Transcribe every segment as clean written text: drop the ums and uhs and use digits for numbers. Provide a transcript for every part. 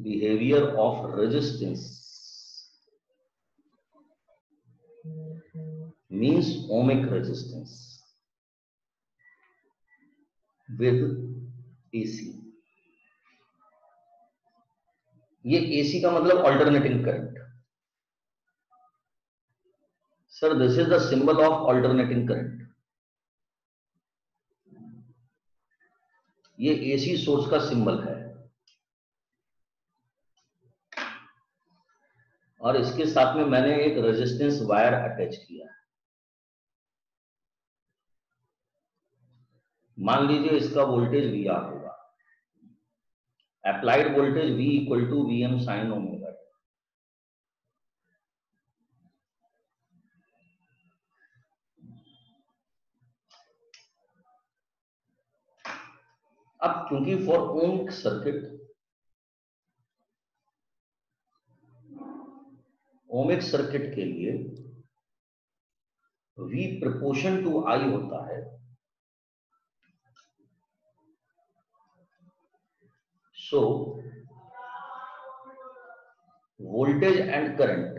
behavior of resistance means ohmic resistance with AC. ये AC का मतलब alternating current. Sir, this is the symbol of alternating current. ये AC source का symbol है और इसके साथ में मैंने एक रेजिस्टेंस वायर अटैच किया है. मान लीजिए इसका वोल्टेज VR होगा. Applied voltage V equal to Vm sine omega. अब क्योंकि फॉर ओमिक सर्किट के लिए V प्रोपोर्शन टू I होता है, so voltage and current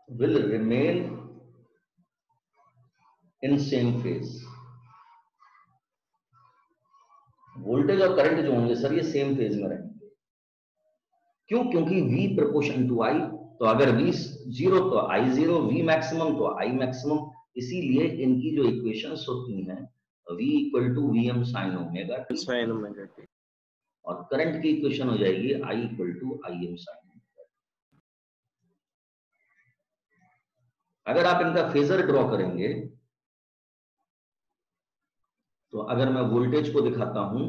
will remain in same phase. Voltage और करंट जो होंगे सर ये सेम फेज में रहेंगे. क्यों? क्योंकि V प्रोपोर्शन टू I. तो अगर V 0 तो I 0, V मैक्सिमम तो I मैक्सिमम. इसीलिए इनकी जो इक्वेशंस होती हैं V equal to Vm sine omega t और करंट की इक्वेशन हो जाएगी I equal to Im sine. अगर आप इनका फेजर ड्रॉ करेंगे तो अगर मैं वोल्टेज को दिखाता हूं,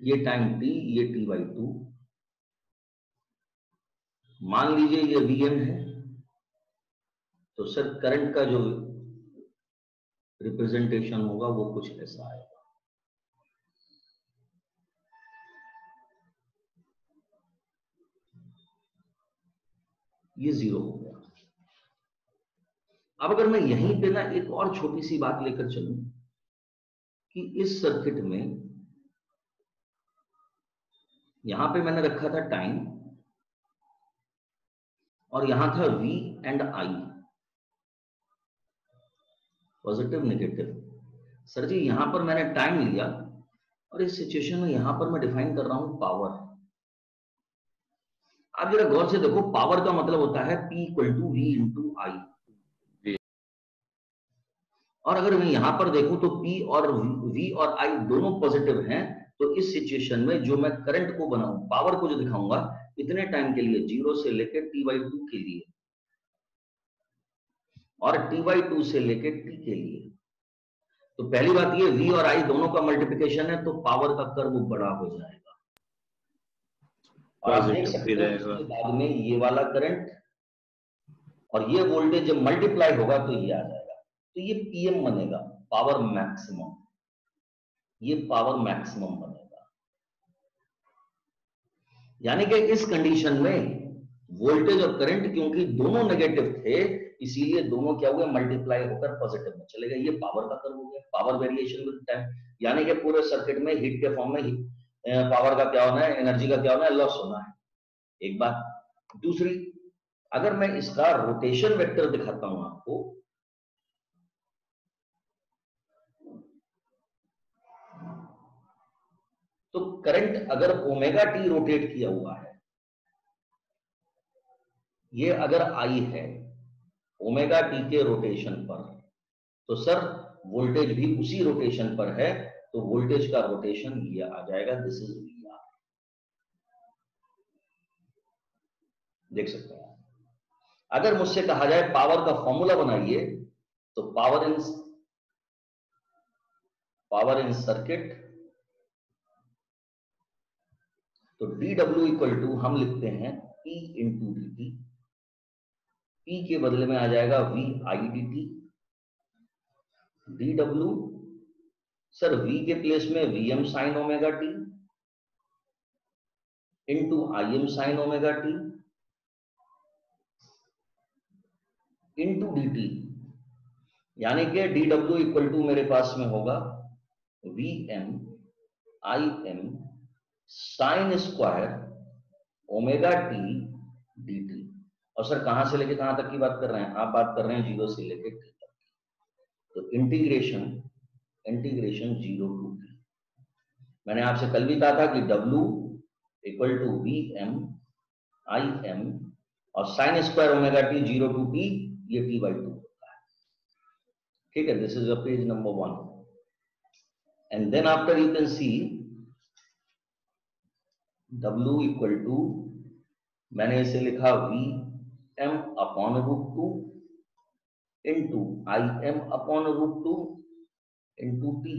ये टाइम t, ये t/2. मान लीजिए ये Vm है, तो सर करंट का जो रिप्रेजेंटेशन होगा वो कुछ ऐसा आएगा. ये 0 हो गया. अब अगर मैं यहीं पे ना एक और छोटी सी बात लेकर चलूं कि इस सर्किट में यहां पे मैंने रखा था टाइम और यहां था V एंड I, पॉजिटिव नेगेटिव. सर जी यहां पर मैंने टाइम लिया और इस सिचुएशन में यहां पर मैं डिफाइन कर रहा हूं पावर. आप जरा गौर से देखो, पावर का मतलब होता है P equal to V into I. और अगर मैं यहां पर देखूं तो P और V और I दोनों पॉजिटिव हैं, तो इस सिचुएशन में जो मैं करंट को बनाऊं, पावर को जो दिखाऊंगा इतने टाइम के लिए 0 से लेकर t/2 के लिए और t/2 से लेकर t के लिए. तो पहली बात ये V और I दोनों का मल्टीप्लिकेशन है तो पावर का कर्व बड़ा हो जाएगा. और आप देख सकते हैं उसके बाद में ये वाला करंट और ये वोल्टेज जब मल्टीप्लाई होगा तो ये आ जाएगा. तो ये PM बनेगा, पावर मैक्सिमम. ये पावर मैक्सिमम बनेगा. यानी कि इस कंडीशन में वोल्टेज और करंट क्योंकि दोनों नेगेटिव थे, इसीलिए दोनों क्या हुए, मल्टीप्लाई होकर पॉजिटिव में चले गए. ये पावर का कर्व हो गया, पावर वेरिएशन विद टाइम. यानी कि पूरे सर्किट में हीट के फॉर्म में पावर का क्या होना है, एनर्जी का क्या होना है, लॉस होना है. एक बात. दूसरी, अगर मैं इसका रोटेशन वेक्टर दिखाता हूं आपको, तो करंट अगर ओमेगा टी रोटेट किया हुआ है, ये अगर I है ओमेगा टी के रोटेशन पर, तो सर वोल्टेज भी उसी रोटेशन पर है, तो वोल्टेज का रोटेशन ये आ जाएगा. This is VR. देख सकते हैं. अगर मुझसे कहा जाए पावर का फॉर्मूला बनाइए, तो पावर इन सर्किट, तो dW इक्वल टू हम लिखते हैं P इंटू dt. P के बदले में आ जाएगा VI dt. dW sir V के प्लेस में Vm sine omega T into Im sign omega T into dt. यानी कि dw इक्वल टू मेरे पास में होगा Vm Im sign square omega T dt। और सर कहां से लेके कहां तक की बात कर रहे हैं? आप बात कर रहे हैं 0 से लेके t तक। तो इंटीग्रेशन 0 टू t। मैंने आपसे कल भी कहा था कि w equal to Vm Im और sine square omega t 0 to t, ये t/2 होता है। ठीक है, this is a page number 1। And then after you can see w equal to, मैंने इसे लिखा Vm upon √2 into Im upon √2 into t।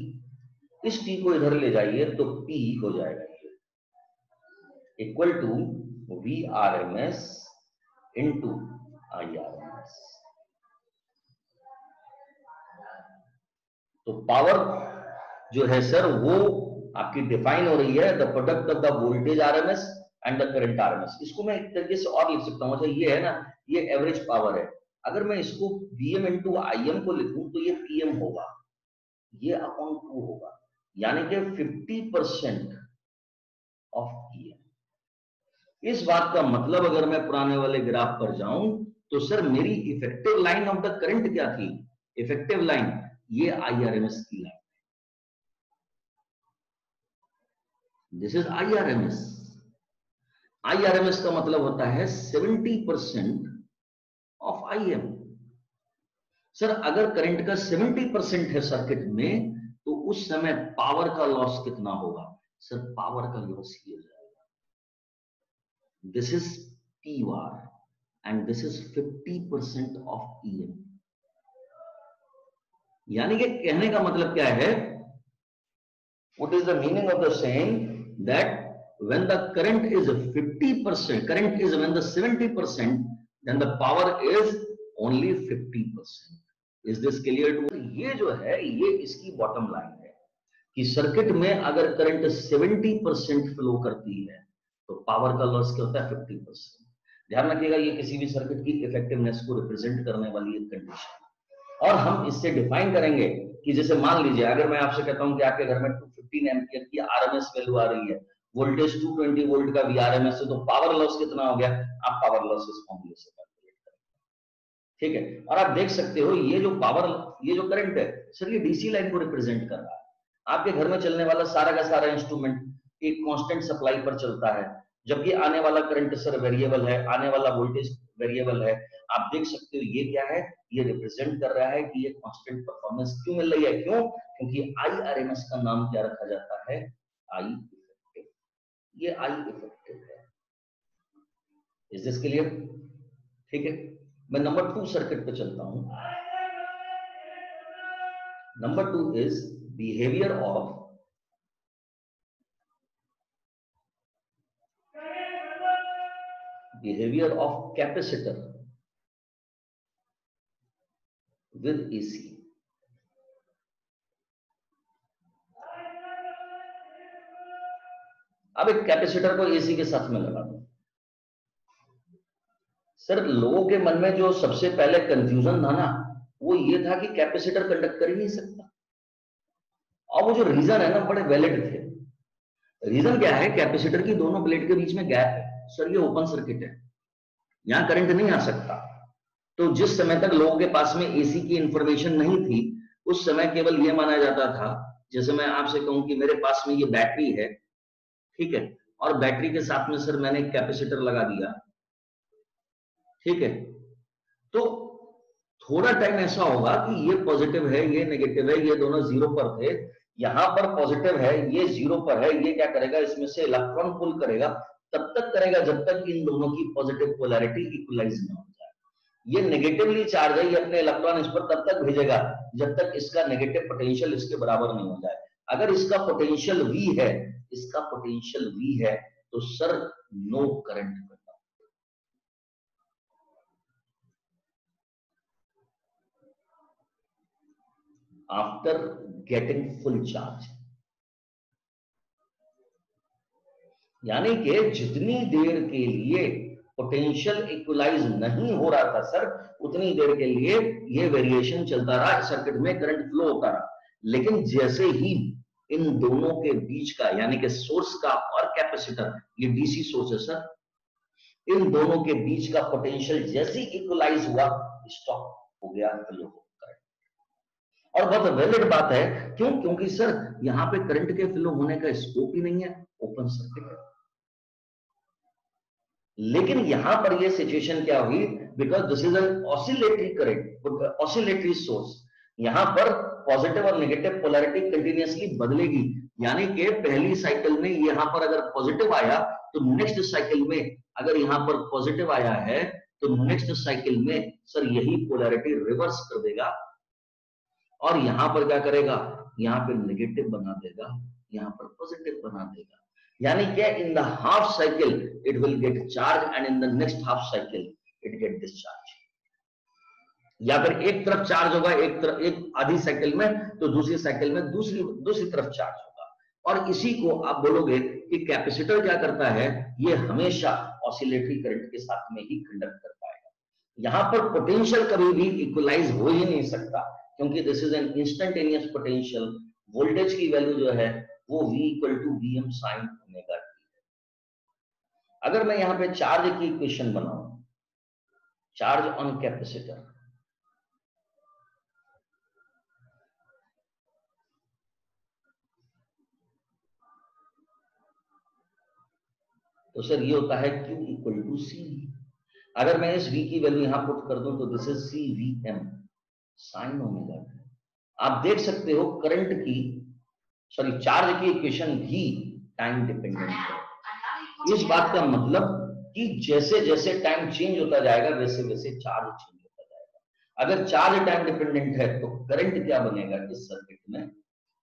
इस t को इधर ले जाइए तो p हो जाएगा ये equal to Vrms into Irms। तो पावर जो है सर वो आपकी डिफाइन हो रही है the product of the voltage RMS and the current RMS. इसको मैं एक तरीके से और लिख सकता हूं, अच्छा ये है ना, ये एवरेज पावर है। अगर मैं इसको Vm इंटू Im को लिखूं तो ये Pm होगा, ये अपॉन 2 होगा, यानी कि 50% ऑफ Pm। इस बात का मतलब अगर मैं पुराने वाले ग्राफ पर जाऊं तो सर मेरी effective line of the current क्या थी? इफेक्टिव लाइन ये IRMS की line, this is IRMS। IRMS का मतलब होता है 70% ऑफ Im। सर अगर करंट का 70% है सर्किट में तो उस समय पावर का लॉस कितना होगा? सर पावर का लॉस ये हो जाएगा, this is PR and this is 50% of Em। यानी कि कहने का मतलब क्या है? What is the meaning of the saying that when the current is 50%, current is when the 70%, then the power is only 50%. Is this clear to you? ये जो है ये इसकी बॉटम लाइन है कि सर्किट में अगर करंट 70% फ्लो करती है तो पावर का लॉस क्या होता है? 50%। ध्यान रखिएगा ये किसी भी सर्किट की इफेक्टिवनेस को रिप्रेजेंट करने वाली एक कंडीशन है। और हम इससे डिफाइन करेंगे कि जैसे मान लीजिए अगर मैं आपसे कहता हूं कि आपके घर में 215 एम्पियर की आरएमएस वैल्यू आ रही है, वोल्टेज 220 वोल्ट का वीआरएमएस है, तो पावर लॉस कितना हो गया? आप पावर लॉस इस फॉर्मूले से कैलकुलेट करेंगे। ठीक है, और आप देख सकते हो ये जो पावर, ये जो करंट है सर ये डीसी लाइन को रिप्रेजेंट कर रहा है। आपके घर में चलने वाला सारा का सारा इंस्ट्रूमेंट एक कांस्टेंट सप्लाई पर चलता है, जबकि आने वाला करंट सर वेरिएबल है, आने वाला वोल्टेज वेरिएबल है। आप देख सकते हो ये क्या है? ये रिप्रेजेंट कर रहा है कि ये कांस्टेंट परफॉर्मेंस क्यों मिल रही है? क्यों? क्योंकि IRMS का नाम क्या रखा जाता है? I effective. ये I इफेक्टिव है। Is this clear? ठीक है, मैं नंबर 2 सर्किट पे चलता हूं। Number 2 is behavior of capacitor with AC। अब एक कैपेसिटर को एसी के साथ में लगा दो। सर लोगों के मन में जो सबसे पहले कंफ्यूजन था ना वो ये था कि कैपेसिटर कंडक्ट कर ही नहीं सकता। और वो जो रीजन है ना बड़े वैलिड थे। रीजन क्या है? कैपेसिटर की दोनों प्लेट के बीच में गैप है। सर ये ओपन सर्किट है, यहां करंट नहीं आ सकता। तो जिस समय तक लोगों के पास में एसी की इंफॉर्मेशन नहीं थी उस समय केवल ये माना जाता था, जैसे मैं आपसे कहूं कि मेरे पास में ये बैटरी है, ठीक है, और बैटरी के साथ में सर मैंने कैपेसिटर लगा दिया, ठीक है, तो थोड़ा टाइम ऐसा होगा कि ये पॉजिटिव है ये नेगेटिव है, ये दोनों जीरो पर थे, यहां पर पॉजिटिव है ये जीरो पर है, ये क्या करेगा? इसमें से इलेक्ट्रॉन पुल करेगा। तब तक करेगा जब तक इन दोनों की पॉजिटिव पोलैरिटी इक्वलाइज ना हो जाए। ये नेगेटिवली चार्ज है, ये अपने इलेक्ट्रॉन इस पर तब तक भेजेगा जब तक इसका नेगेटिव पोटेंशियल इसके बराबर नहीं हो जाए। अगर इसका पोटेंशियल V है, इसका पोटेंशियल V है, तो sir no current. After getting full charge, यानी कि जितनी देर के लिए पोटेंशियल इक्वलाइज नहीं हो रहा था सर, उतनी देर के लिए ये वेरिएशन चलता रहा, सर्किट में करंट फ्लो होता रहा। लेकिन जैसे ही इन दोनों के बीच का, यानी कि सोर्स का और कैपेसिटर, ये डीसी सोर्स है सर, इन दोनों के बीच का पोटेंशियल जैसे इक्वलाइज हुआ, स्टॉप हो गया फ्लो करंट। और बहुत वैलिड बात है, क्यों? क्योंकि सर यहां पे करंट के फ्लो होने का स्कोप ही नहीं है, ओपन सर्किट है। लेकिन यहां पर ये सिचुएशन क्या हुई, because this is an oscillatory current, oscillatory source, यहां पर पॉजिटिव और नेगेटिव पोलैरिटी कंटिन्यूअसली बदलेगी। यानी कि पहली साइकिल में यहां पर अगर पॉजिटिव आया तो नेक्स्ट साइकिल में अगर यहां पर पॉजिटिव आया है तो नेक्स्ट साइकिल में सर यही पोलैरिटी रिवर्स कर देगा और यहां पर क्या करेगा, यहां पे नेगेटिव बना देगा, यहां पर पॉजिटिव बना देगा। यानी क्या, in the half cycle it will get charge and in the next half cycle it get discharge. या फिर एक तरफ चार्ज होगा एक आधी साइकिल में, तो दूसरी साइकिल में दूसरी तरफ चार्ज होगा। और इसी को आप बोलोगे कि कैपेसिटर क्या करता है, ये हमेशा ऑसिलेटरी करंट के साथ में ही कंडक्ट कर पाएगा। यहां पर पोटेंशियल कभी भी इक्वलाइज हो ही नहीं सकता, क्योंकि this is an instantaneous potential. Voltage की वैल्यू जो है वो V = Vm sin omega t है। अगर मैं यहां पे चार्ज की इक्वेशन बनाऊं, चार्ज ऑन कैपेसिटर, तो सर ये होता है Q = C। अगर मैं इस V की वैल्यू यहां पुट कर दूं तो this is CVm sin omega t। आप देख सकते हो करंट की, सॉरी चार्ज की इक्वेशन भी टाइम डिपेंडेंट है। इस बात का मतलब कि जैसे जैसे टाइम चेंज होता जाएगा वैसे वैसे चार्ज चेंज होता जाएगा। अगर चार्ज टाइम डिपेंडेंट है तो करंट क्या बनेगा इस सर्किट में,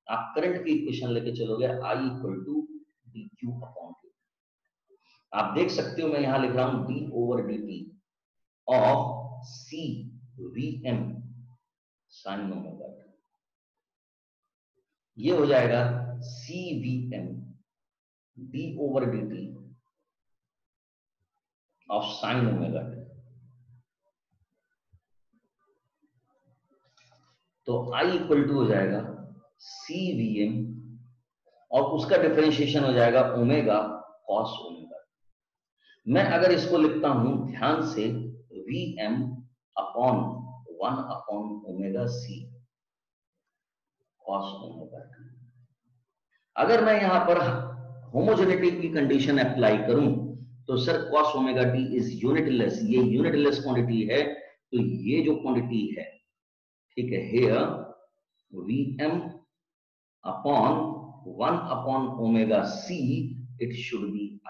आप करंट की इक्वेशन लेके चलोगे, I = dq/dt। आप देख सकते हो मैं यहां लिख रहा हूं d/dt of CVm sin omega t। ये हो जाएगा CVm d/dt of sin omega t। तो I = हो जाएगा CVm और उसका डिफरेंशिएशन हो जाएगा ओमेगा cos ओमेगा। मैं अगर इसको लिखता हूं ध्यान से, Vm/1/ωc cos ओमेगा t। अगर मैं यहां पर होमोजेनिटी की कंडीशन अप्लाई करूं तो sir cos omega t is unitless, ये यूनिटलेस क्वांटिटी है। तो ये जो क्वांटिटी है, ठीक है, here Vm/1/ωc it should be I,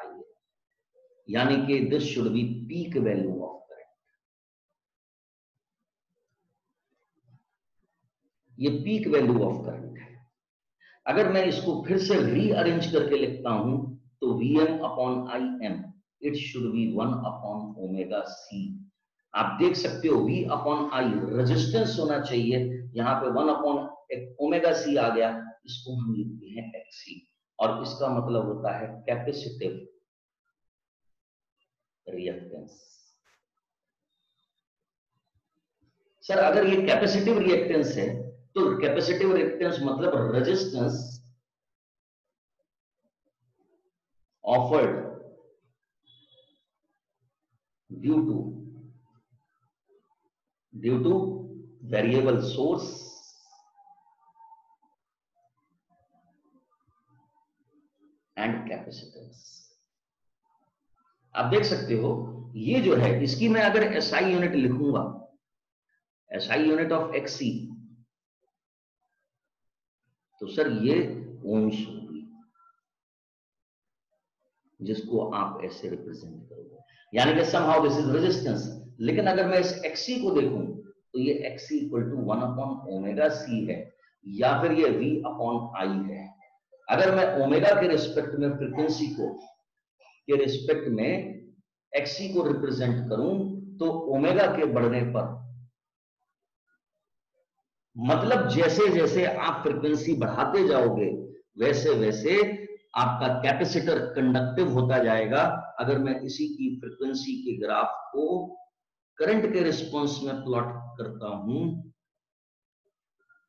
यानी कि this should be peak value of current. ये पीक वैल्यू ऑफ करंट है। अगर मैं इसको फिर से रीअरेंज करके लिखता हूं तो Vm/Im it should be 1/ωc। आप देख सकते हो V/I रेजिस्टेंस होना चाहिए, यहां पे 1/ωc आ गया, इसको हम लिखते हैं XC और इसका मतलब होता है कैपेसिटिव रिएक्टेंस। सर अगर ये कैपेसिटिव रिएक्टेंस है तो कैपेसिटिव रिएक्टेंस मतलब resistance offered due two variable source and capacitance. आप देख सकते हो ये जो है, इसकी मैं अगर SI यूनिट लिखूंगा, SI यूनिट ऑफ XC, तो सर ये ओम्स होगी, जिसको आप ऐसे रिप्रेजेंट करोगे, यानी कि समहाउ दिस इज रेजिस्टेंस। लेकिन अगर मैं इस XC को देखूं तो ये XC = 1/ωc है या फिर ये V/I है। अगर मैं ओमेगा के रिस्पेक्ट में फ्रीक्वेंसी को के रिस्पेक्ट में XC को रिप्रेजेंट करूं तो ओमेगा के बढ़ने पर, मतलब जैसे जैसे आप फ्रीक्वेंसी बढ़ाते जाओगे वैसे वैसे आपका कैपेसिटर कंडक्टिव होता जाएगा। अगर मैं इसी की फ्रीक्वेंसी के ग्राफ को करंट के रिस्पॉन्स में प्लॉट करता हूं,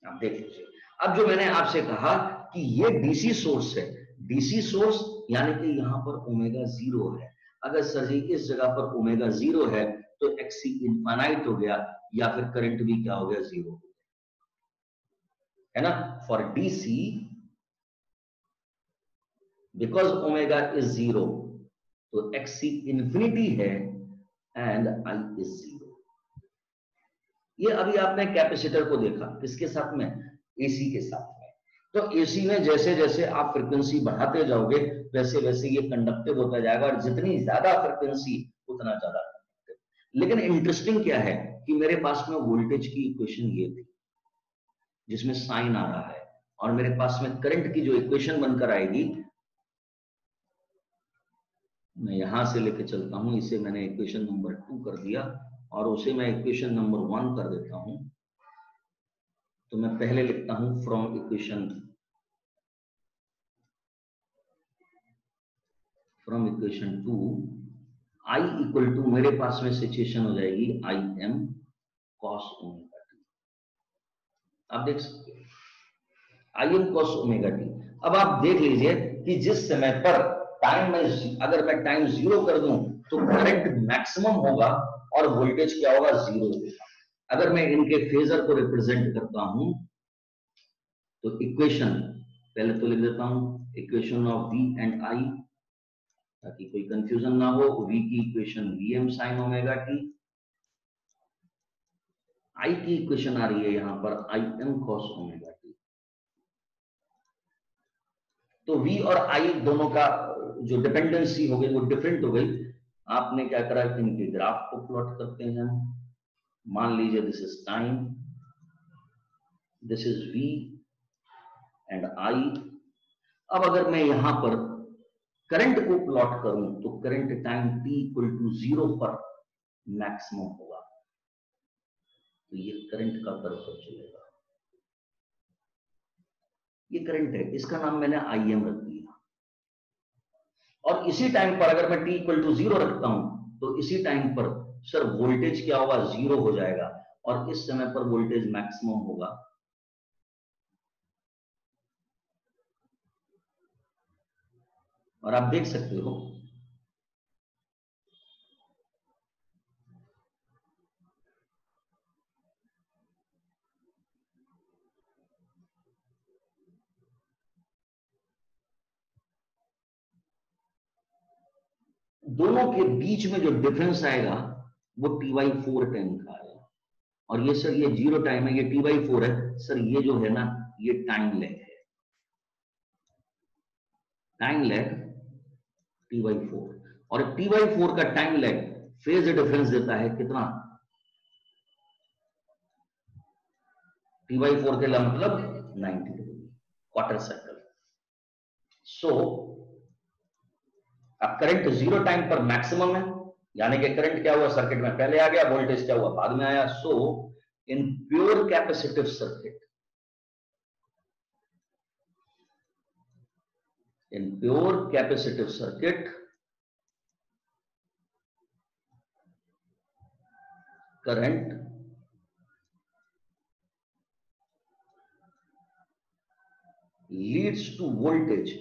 आप देख लीजिए। अब जो मैंने आपसे कहा कि ये डीसी सोर्स है, डीसी सोर्स यानी कि यहां पर ओमेगा 0 है। अगर सर जी इस जगह पर ओमेगा 0 है तो एक्सी इनफाइनाइट हो गया, या फिर करंट भी क्या हो गया, 0 हो गया, है ना। For DC because omega is 0 तो एक्सी इंफिनिटी है एंड आई इज 0। ये अभी आपने कैपेसिटर को देखा किसके साथ में, एसी के साथ में। तो एसी में जैसे जैसे आप फ्रीक्वेंसी बढ़ाते जाओगे वैसे वैसे ये कंडक्टिव होता जाएगा, और जितनी ज्यादा फ्रीक्वेंसी उतना ज्यादा कंडक्टिव। लेकिन इंटरेस्टिंग क्या है कि मेरे पास में वोल्टेज की इक्वेशन ये थी जिसमें साइन आ रहा है, और मेरे पास में करंट की जो इक्वेशन बनकर आएगी, मैं यहां से लेके चलता हूं, इसे मैंने इक्वेशन नंबर 2 कर दिया और उसे मैं इक्वेशन नंबर 1 कर देता हूं। तो मैं पहले लिखता हूं from equation 2 I equal to, मेरे पास में सिचुएशन हो जाएगी I M cos omega t. आप देख सकते हो I M cos omega t. अब आप देख लीजिए कि जिस समय पर टाइम में, अगर मैं टाइम 0 कर दूं तो करंट मैक्सिमम होगा और वोल्टेज क्या होगा, 0 होगा। अगर मैं इनके फेजर को रिप्रेजेंट करता हूं तो इक्वेशन पहले तो लिख देता हूं, equation of V and I, ताकि कोई कंफ्यूजन ना हो। v की equation vm sin omega t, i की इक्वेशन आ रही है यहां पर im cos ओमेगा टी। तो v और i दोनों का जो डिपेंडेंसी हो गई वो डिफरेंट हो गई। आपने क्या करा, इनके ग्राफ को प्लॉट करते हैं। मान लीजिए this is time, this is v एंड i। अब अगर मैं यहां पर करंट को प्लॉट करूं तो current time t equal to 0 पर मैक्सिमम होगा, तो ये करंट का कर्व चलेगा। ये करंट है, इसका नाम मैंने im रख दिया। और इसी टाइम पर अगर मैं t इक्वल टू 0 रखता हूं तो इसी टाइम पर सर वोल्टेज क्या होगा, 0 हो जाएगा, और इस समय पर वोल्टेज मैक्सिमम होगा। और आप देख सकते हो दोनों के बीच में जो डिफरेंस आएगा वो t/4 टाइम का आएगा। और ये सर ये 0 टाइम है, ये t/4 है सर, ये जो है ना ये टाइम लैग है, टाइम लैग t/4। और t/4 का टाइम लैग फेज डिफरेंस देता है कितना, t/4 के मतलब 90 डिग्री, क्वार्टर साइकिल। सो अब करंट 0 टाइम पर मैक्सिमम है, यानी कि करंट क्या हुआ, सर्किट में पहले आ गया, वोल्टेज क्या हुआ, बाद में आया। So in pure capacitive circuit, in pure capacitive circuit, current leads to voltage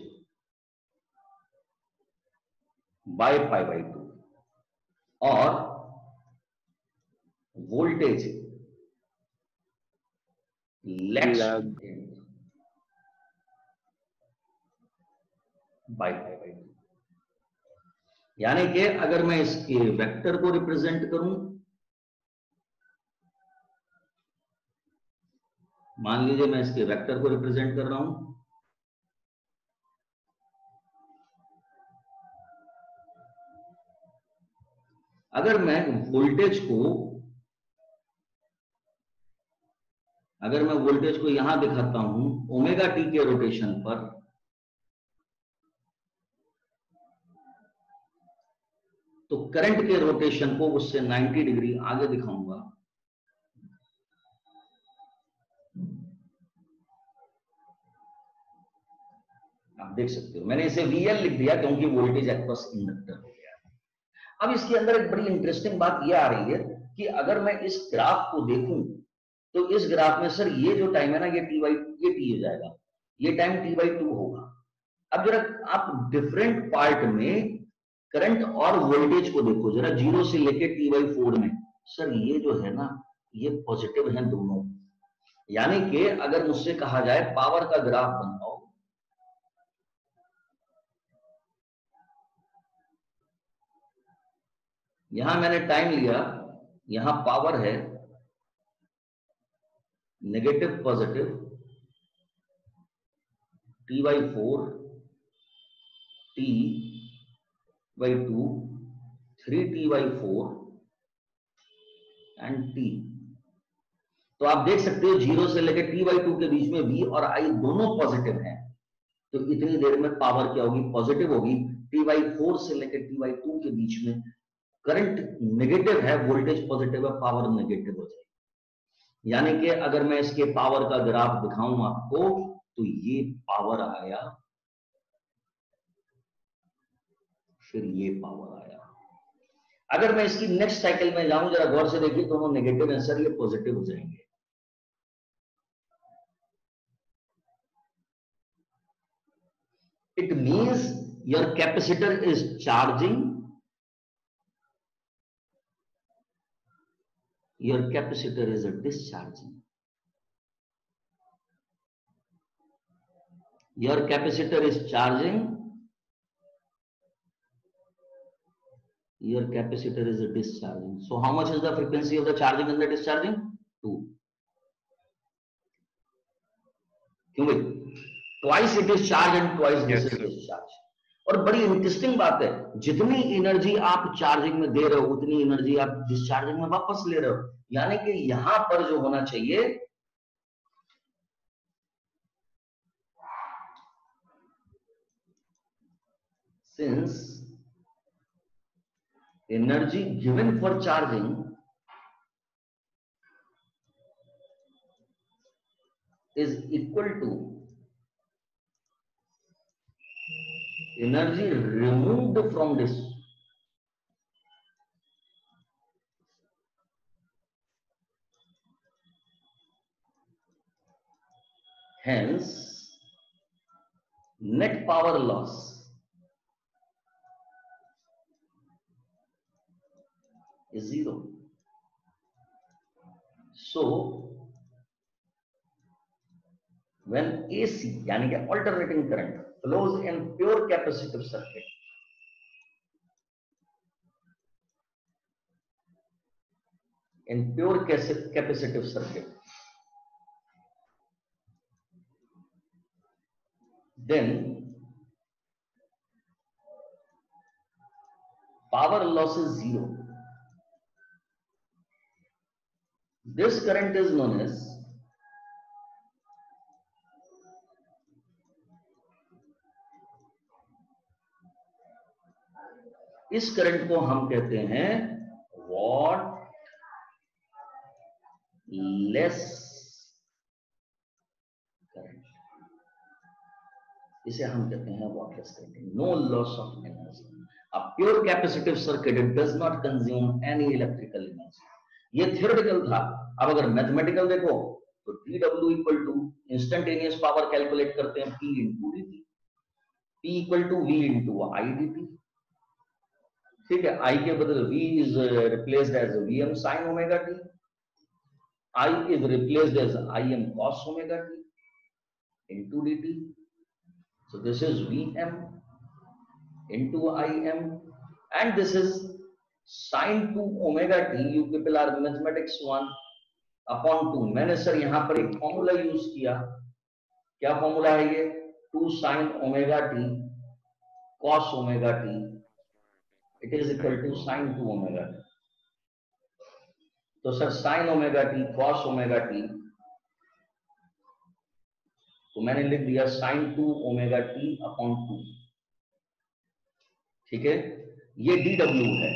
by pi/2, और voltage lags by pi/2। यानी कि अगर मैं इसके वेक्टर को रिप्रेजेंट करूं, मान लीजिए मैं इसके वेक्टर को रिप्रेजेंट कर रहा हूं, अगर मैं वोल्टेज को यहां दिखाता हूं ओमेगा टी के रोटेशन पर, तो करंट के रोटेशन को उससे 90 डिग्री आगे दिखाऊंगा। आप देख सकते हो, मैंने इसे VL लिख दिया क्योंकि वोल्टेज अक्रॉस इंडक्टर हो गया। अब इसके अंदर एक बड़ी इंटरेस्टिंग बात यह आ रही है कि अगर मैं इस ग्राफ को देखूं तो इस ग्राफ में सर ये जो टाइम है ना, ये T हो जाएगा, ये टाइम T/2 होगा। अब जरा आप डिफरेंट पार्ट में करंट और वोल्टेज को देखो जरा, 0 से लेके T/4 में, सर ये जो है ना ये पॉजिटिव है दोनों। यानी कि अगर मुझसे कहा जाए पावर का ग्राफ बनाओ, यहां मैंने टाइम लिया, यहां पावर है negative positive T/4 T/2 3T/4 and T। तो आप देख सकते हो 0 से लेकर T/2 के बीच में V और I दोनों पॉजिटिव हैं, तो इतनी देर में पावर क्या होगी, पॉजिटिव होगी। T/4 से लेकर T/2 के बीच में करंट नेगेटिव है, वोल्टेज पॉजिटिव है, पावर नेगेटिव हो जाएगी। यानी कि अगर मैं इसके पावर का ग्राफ दिखाऊं आपको, तो ये पावर आया, फिर ये पावर आया। अगर मैं इसकी नेक्स्ट साइकिल में जाऊं, जरा गौर से देखिए, दोनों नेगेटिव है सर, ये पॉजिटिव हो जाएंगे। It means your capacitor is charging, your capacitor is discharging. Your capacitor is charging, your capacitor is discharging. So how much is the frequency of the charging and the discharging? 2. क्यों भाई? Twice it is charged and twice this is discharged. और बड़ी interesting बात है, जितनी energy आप charging में दे रहे हो उतनी एनर्जी आप डिस्चार्जिंग में वापस ले रहे हो। यानी कि यहां पर जो होना चाहिए, since energy given for charging is equal to energy removed from this, hence net power loss is 0. So when AC यानी कि alternating current flows in pure capacitive circuit, then power loss is 0. This current is known as इस current को हम कहते हैं wattless current, इसे हम कहते हैं wattless current, no loss of energy. A pure capacitive circuit, it does not consume any electrical energy. ये थियोरेटिकल था। अब अगर मैथमेटिकल देखो तो dW equal to instantaneous power calculate करते हैं P into dt, P equal to V into I dt। ठीक है, I के बदले V is replaced as Vm sin omega t, I is replaced as Im cos omega t into dt. So this is Vm into Im and this is sin 2 omega t, you people are mathematics 1 upon 2। मैंने sir यहां पर एक formula use किया, क्या formula है ये, 2 sin omega t cos omega t, it is equal to sin 2 omega t। तो sir sin omega t cos omega t, तो मैंने लिख दिया sin 2 omega t upon 2। ठीक है, ये dW है।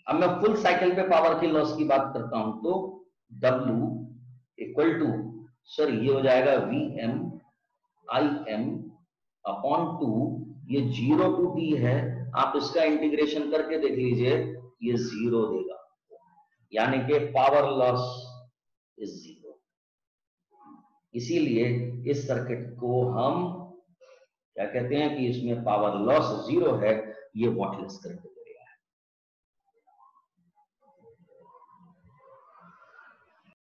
अब मैं फुल साइकिल पे पावर की लॉस की बात करता हूं तो W इक्वल टू, सर ये हो जाएगा Vm Im अपॉन 2, ये 0 to t है, आप इसका इंटीग्रेशन करके देख लीजिए, ये 0 देगा, यानी कि पावर लॉस इज 0। इसीलिए इस सर्किट को हम क्या कहते हैं कि इसमें पावर लॉस 0 है, ये वॉटलेस करंट।